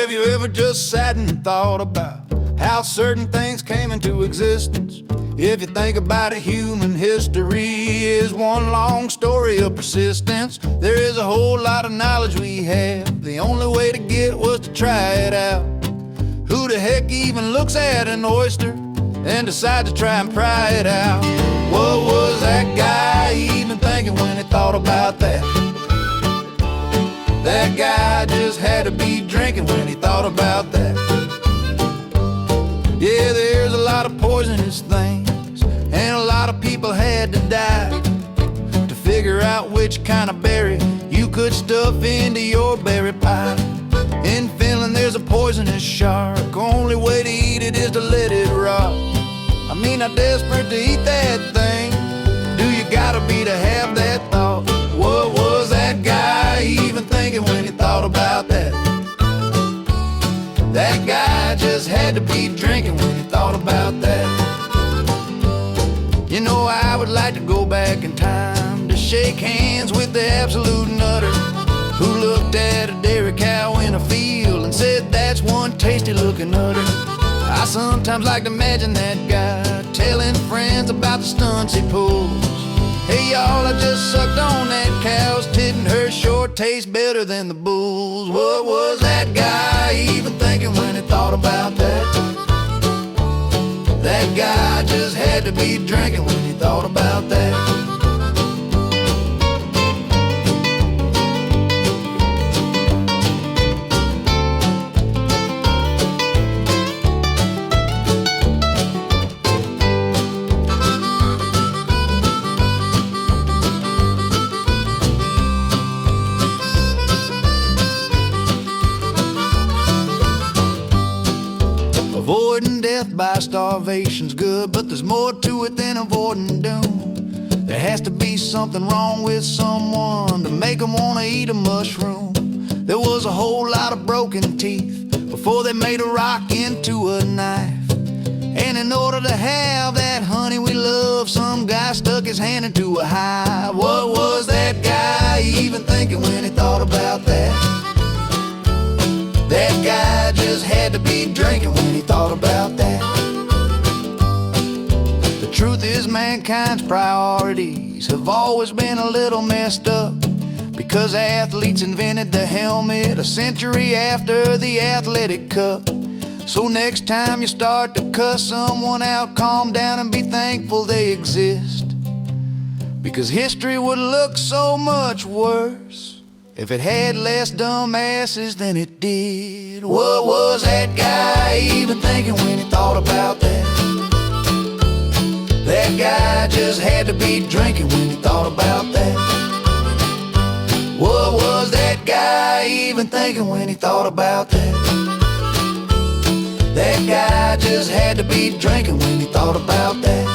Have you ever just sat and thought about how certain things came into existence? If you think about it, human history is one long story of persistence. There is a whole lot of knowledge we have. The only way to get was to try it out. Who the heck even looks at an oyster and decides to try and pry it out? What was that guy even thinking when he thought about that? That guy just had to be drinking when he thought about that. Yeah, there's a lot of poisonous things, and a lot of people had to die to figure out which kind of berry you could stuff into your berry pie. In Finland there's a poisonous shark. Only way to eat it is to let it rot. I mean, how desperate to eat that thing do you gotta be to have that thought? What was that guy even thinking when he thought about that? That guy just had to be drinking when he thought about that. You know, I would like to go back in time to shake hands with the absolute nutter who looked at a dairy cow in a field and said, "That's one tasty looking udder." I sometimes like to imagine that guy telling friends about the stunts he pulls. "Hey y'all, I just sucked on that cow's tit and her short tastes better than the bull's." What was that guy even thinking when he thought about that? That guy just had to be drinking when he thought about that. Avoiding death by starvation's good, but there's more to it than avoiding doom. There has to be something wrong with someone to make them want to eat a mushroom. There was a whole lot of broken teeth before they made a rock into a knife. And in order to have that honey we love, some guy stuck his hand into a hive. What was that guy even thinking when he thought about that? That guy just had to be drinking when he thought about that. The truth is, mankind's priorities have always been a little messed up, because athletes invented the helmet a century after the athletic cup. So next time you start to cuss someone out, calm down and be thankful they exist, because history would look so much worse if it had less dumbasses than it did. What was that guy even thinking when he thought about that? That guy just had to be drinking when he thought about that. What was that guy even thinking when he thought about that? That guy just had to be drinking when he thought about that.